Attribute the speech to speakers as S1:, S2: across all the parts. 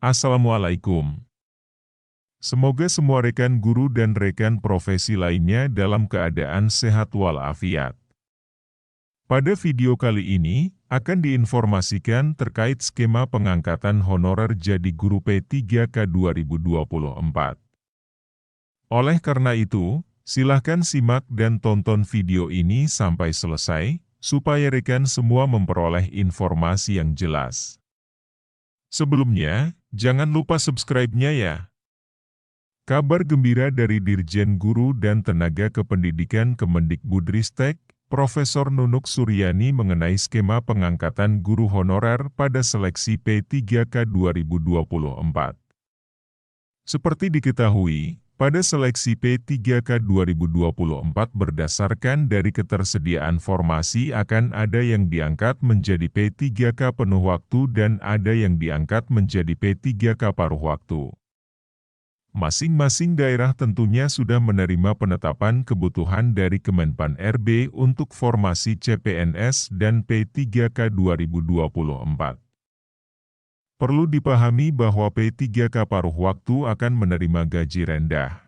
S1: Assalamualaikum. Semoga semua rekan guru dan rekan profesi lainnya dalam keadaan sehat walafiat. Pada video kali ini, akan diinformasikan terkait skema pengangkatan honorer jadi guru P3K 2024. Oleh karena itu, silahkan simak dan tonton video ini sampai selesai, supaya rekan semua memperoleh informasi yang jelas. Sebelumnya, jangan lupa subscribe-nya ya. Kabar gembira dari Dirjen Guru dan Tenaga Kependidikan Kemendikbudristek, Profesor Nunuk Suryani mengenai skema pengangkatan guru honorer pada seleksi P3K 2024. Seperti diketahui, pada seleksi P3K 2024 berdasarkan dari ketersediaan formasi akan ada yang diangkat menjadi P3K penuh waktu dan ada yang diangkat menjadi P3K paruh waktu. Masing-masing daerah tentunya sudah menerima penetapan kebutuhan dari Kemenpan RB untuk formasi CPNS dan P3K 2024. Perlu dipahami bahwa P3K paruh waktu akan menerima gaji rendah.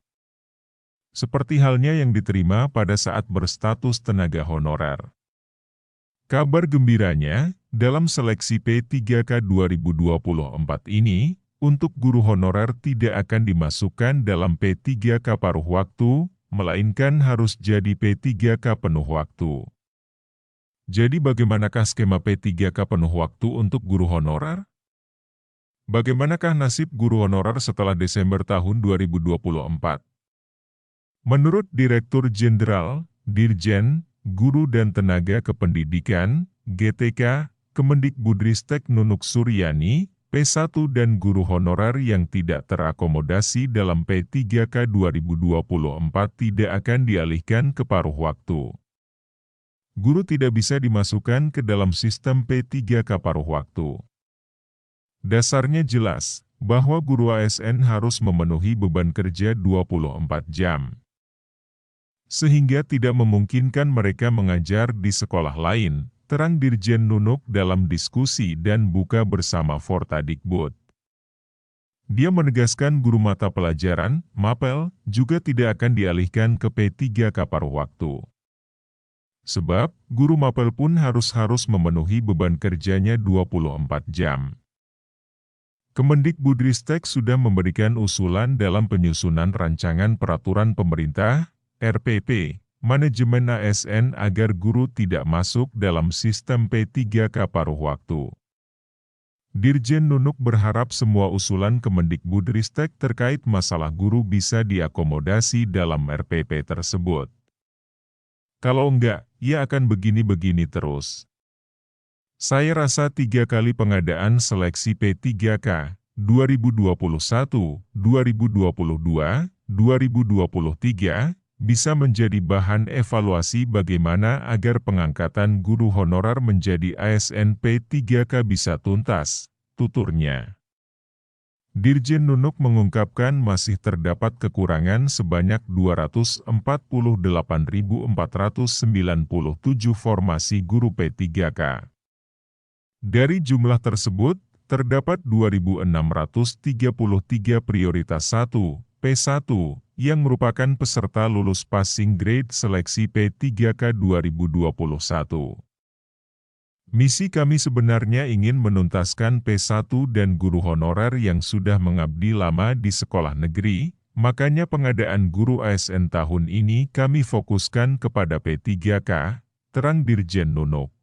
S1: Seperti halnya yang diterima pada saat berstatus tenaga honorer. Kabar gembiranya, dalam seleksi P3K 2024 ini, untuk guru honorer tidak akan dimasukkan dalam P3K paruh waktu, melainkan harus jadi P3K penuh waktu. Jadi bagaimanakah skema P3K penuh waktu untuk guru honorer? Bagaimanakah nasib guru honorer setelah Desember tahun 2024? Menurut Direktur Jenderal, Dirjen, Guru dan Tenaga Kependidikan, GTK, Kemendikbudristek Nunuk Suryani, P1 dan guru honorer yang tidak terakomodasi dalam P3K 2024 tidak akan dialihkan ke paruh waktu. Guru tidak bisa dimasukkan ke dalam sistem P3K paruh waktu. Dasarnya jelas, bahwa guru ASN harus memenuhi beban kerja 24 jam. Sehingga tidak memungkinkan mereka mengajar di sekolah lain, terang Dirjen Nunuk dalam diskusi dan buka bersama Fortadikbud. Dia menegaskan guru mata pelajaran, MAPEL, juga tidak akan dialihkan ke P3K paruh waktu. Sebab, guru MAPEL pun harus memenuhi beban kerjanya 24 jam. Kemendikbudristek sudah memberikan usulan dalam penyusunan rancangan peraturan pemerintah, RPP, manajemen ASN agar guru tidak masuk dalam sistem P3K paruh waktu. Dirjen Nunuk berharap semua usulan Kemendikbudristek terkait masalah guru bisa diakomodasi dalam RPP tersebut. Kalau enggak, ya akan begini-begini terus. Saya rasa 3 kali pengadaan seleksi P3K, 2021, 2022, 2023, bisa menjadi bahan evaluasi bagaimana agar pengangkatan guru honorer menjadi ASN P3K bisa tuntas, tuturnya. Dirjen Nunuk mengungkapkan masih terdapat kekurangan sebanyak 248.497 formasi guru P3K. Dari jumlah tersebut, terdapat 2.633 prioritas 1, P1, yang merupakan peserta lulus passing grade seleksi P3K 2021. Misi kami sebenarnya ingin menuntaskan P1 dan guru honorer yang sudah mengabdi lama di sekolah negeri, makanya pengadaan guru ASN tahun ini kami fokuskan kepada P3K, terang Dirjen Nunuk.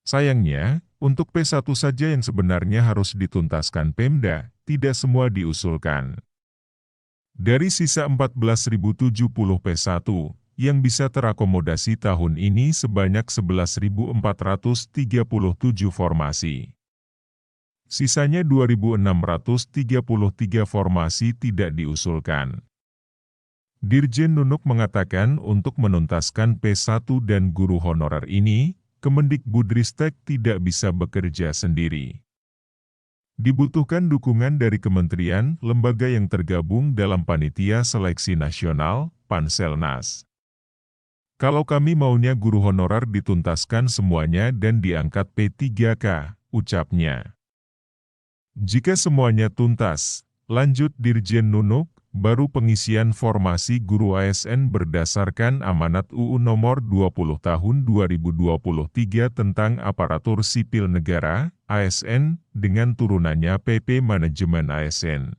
S1: Sayangnya, untuk P1 saja yang sebenarnya harus dituntaskan Pemda, tidak semua diusulkan. Dari sisa 14.070 P1, yang bisa terakomodasi tahun ini sebanyak 11.437 formasi. Sisanya 2.633 formasi tidak diusulkan. Dirjen Nunuk mengatakan untuk menuntaskan P1 dan guru honorer ini, Kemendikbudristek tidak bisa bekerja sendiri. Dibutuhkan dukungan dari kementerian, lembaga yang tergabung dalam Panitia Seleksi Nasional, Panselnas. Kalau kami maunya guru honorer dituntaskan semuanya dan diangkat P3K, ucapnya. Jika semuanya tuntas, lanjut Dirjen Nunuk, baru pengisian formasi guru ASN berdasarkan amanat UU Nomor 20 Tahun 2023 tentang Aparatur Sipil Negara, ASN, dengan turunannya PP Manajemen ASN.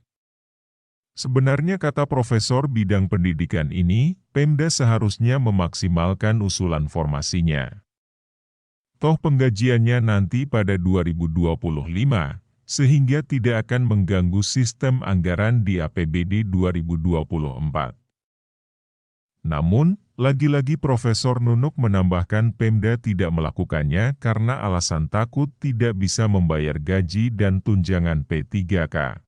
S1: Sebenarnya kata Profesor bidang pendidikan ini, Pemda seharusnya memaksimalkan usulan formasinya. Toh penggajiannya nanti pada 2025, sehingga tidak akan mengganggu sistem anggaran di APBD 2024. Namun, lagi-lagi Profesor Nunuk menambahkan Pemda tidak melakukannya karena alasan takut tidak bisa membayar gaji dan tunjangan P3K.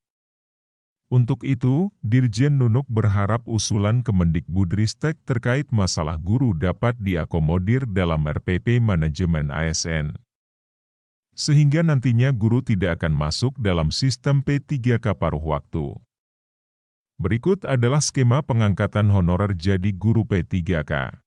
S1: Untuk itu, Dirjen Nunuk berharap usulan Kemendikbudristek terkait masalah guru dapat diakomodir dalam RPP Manajemen ASN. Sehingga nantinya guru tidak akan masuk dalam sistem P3K paruh waktu. Berikut adalah skema pengangkatan honorer jadi guru P3K.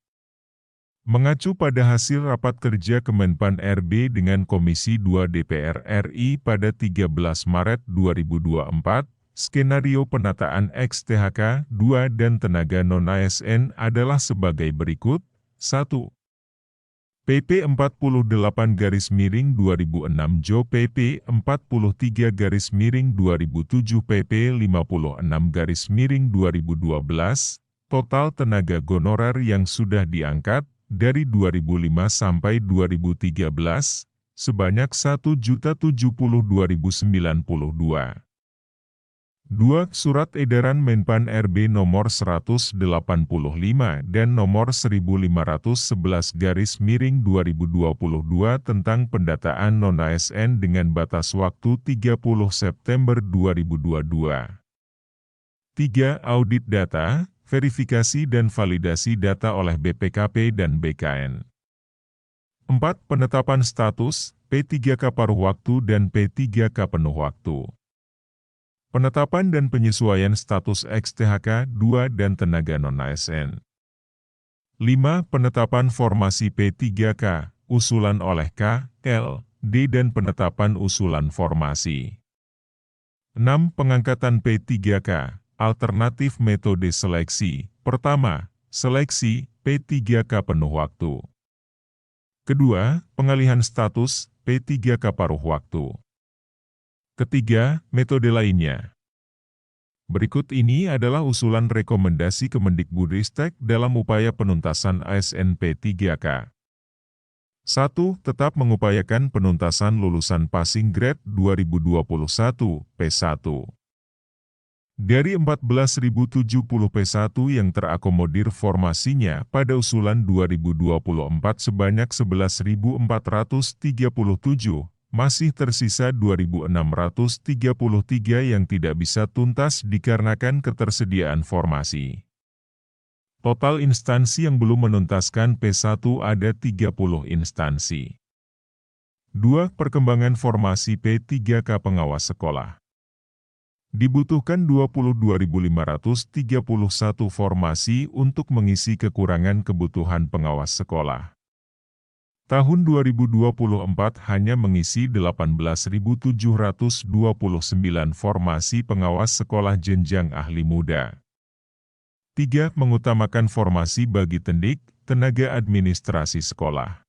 S1: Mengacu pada hasil rapat kerja Kemenpan RB dengan Komisi 2 DPR RI pada 13 Maret 2024, skenario penataan ex-THK 2 dan tenaga non-ASN adalah sebagai berikut. 1. PP 48/2006 Jo PP 43/2007 PP 56/2012, total tenaga honorer yang sudah diangkat, dari 2005 sampai 2013, sebanyak 1.072.092. 2. Surat Edaran Menpan RB Nomor 185 dan Nomor 1511/2022 tentang pendataan non-ASN dengan batas waktu 30 September 2022. 3. Audit data, verifikasi dan validasi data oleh BPKP dan BKN. 4. Penetapan status, P3K paruh waktu dan P3K penuh waktu. Penetapan dan penyesuaian status ex-THK 2 dan tenaga non-ASN. 5. Penetapan formasi P3K, usulan oleh K, L, D dan penetapan usulan formasi. 6. Pengangkatan P3K, alternatif metode seleksi. Pertama, seleksi, P3K penuh waktu. Kedua, pengalihan status, P3K paruh waktu. Ketiga, metode lainnya. Berikut ini adalah usulan rekomendasi Kemendikbudristek dalam upaya penuntasan ASN P3K. 1. Tetap mengupayakan penuntasan lulusan passing grade 2021 P1. Dari 14.070 P1 yang terakomodir formasinya pada usulan 2024 sebanyak 11.437, masih tersisa 2.633 yang tidak bisa tuntas dikarenakan ketersediaan formasi. Total instansi yang belum menuntaskan P1 ada 30 instansi. 2. Perkembangan formasi P3K pengawas sekolah. Dibutuhkan 22.531 formasi untuk mengisi kekurangan kebutuhan pengawas sekolah. Tahun 2024 hanya mengisi 18.729 formasi pengawas sekolah jenjang ahli muda. 3. Mengutamakan formasi bagi tendik, tenaga administrasi sekolah.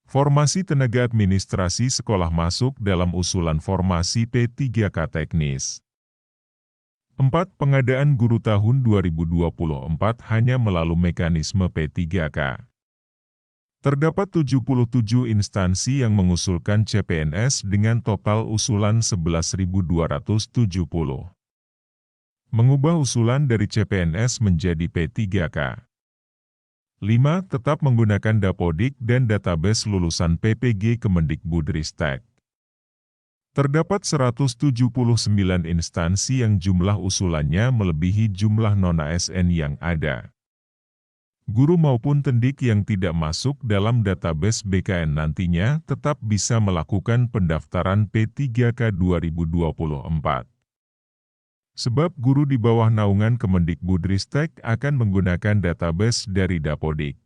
S1: Formasi tenaga administrasi sekolah masuk dalam usulan formasi P3K teknis. 4. Pengadaan guru tahun 2024 hanya melalui mekanisme P3K. Terdapat 77 instansi yang mengusulkan CPNS dengan total usulan 11.270. Mengubah usulan dari CPNS menjadi P3K. 5. Tetap menggunakan Dapodik dan database lulusan PPG Kemendikbudristek. Terdapat 179 instansi yang jumlah usulannya melebihi jumlah non-ASN yang ada. Guru maupun tendik yang tidak masuk dalam database BKN nantinya tetap bisa melakukan pendaftaran P3K 2024. Sebab guru di bawah naungan Kemendikbudristek akan menggunakan database dari Dapodik.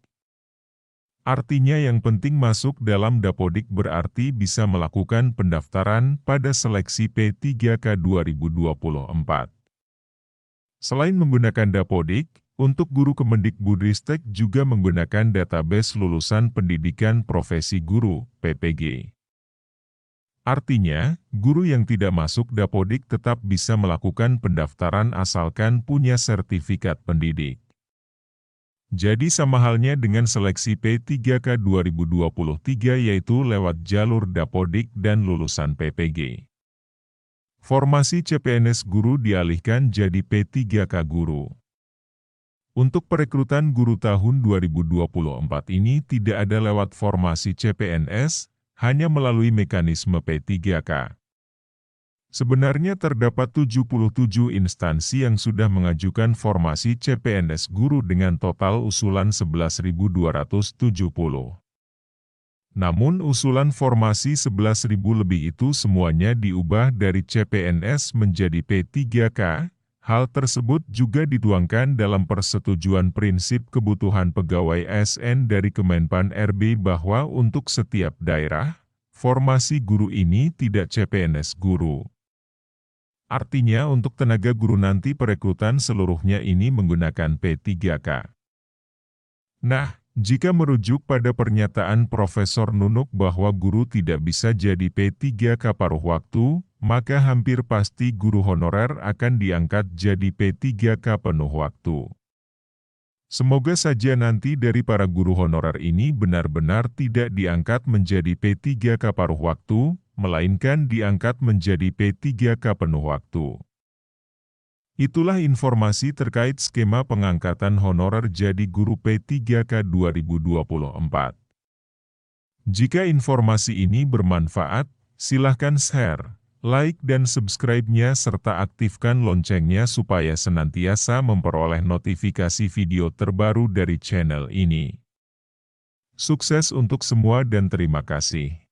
S1: Artinya yang penting masuk dalam Dapodik berarti bisa melakukan pendaftaran pada seleksi P3K 2024. Selain menggunakan Dapodik, untuk guru Kemendikbudristek juga menggunakan database lulusan pendidikan profesi guru, PPG. Artinya, guru yang tidak masuk Dapodik tetap bisa melakukan pendaftaran asalkan punya sertifikat pendidik. Jadi sama halnya dengan seleksi P3K 2023 yaitu lewat jalur Dapodik dan lulusan PPG. Formasi CPNS guru dialihkan jadi P3K guru. Untuk perekrutan guru tahun 2024 ini tidak ada lewat formasi CPNS, hanya melalui mekanisme P3K. Sebenarnya terdapat 77 instansi yang sudah mengajukan formasi CPNS guru dengan total usulan 11.270. Namun usulan formasi 11.000 lebih itu semuanya diubah dari CPNS menjadi P3K. Hal tersebut juga dituangkan dalam persetujuan prinsip kebutuhan pegawai ASN dari Kemenpan RB bahwa untuk setiap daerah, formasi guru ini tidak CPNS guru. Artinya untuk tenaga guru nanti perekrutan seluruhnya ini menggunakan P3K. Nah, jika merujuk pada pernyataan Profesor Nunuk bahwa guru tidak bisa jadi P3K paruh waktu, maka hampir pasti guru honorer akan diangkat jadi P3K penuh waktu. Semoga saja nanti dari para guru honorer ini benar-benar tidak diangkat menjadi P3K paruh waktu, melainkan diangkat menjadi P3K penuh waktu. Itulah informasi terkait skema pengangkatan honorer jadi guru P3K 2024. Jika informasi ini bermanfaat, silahkan share, like dan subscribe-nya serta aktifkan loncengnya supaya senantiasa memperoleh notifikasi video terbaru dari channel ini. Sukses untuk semua dan terima kasih.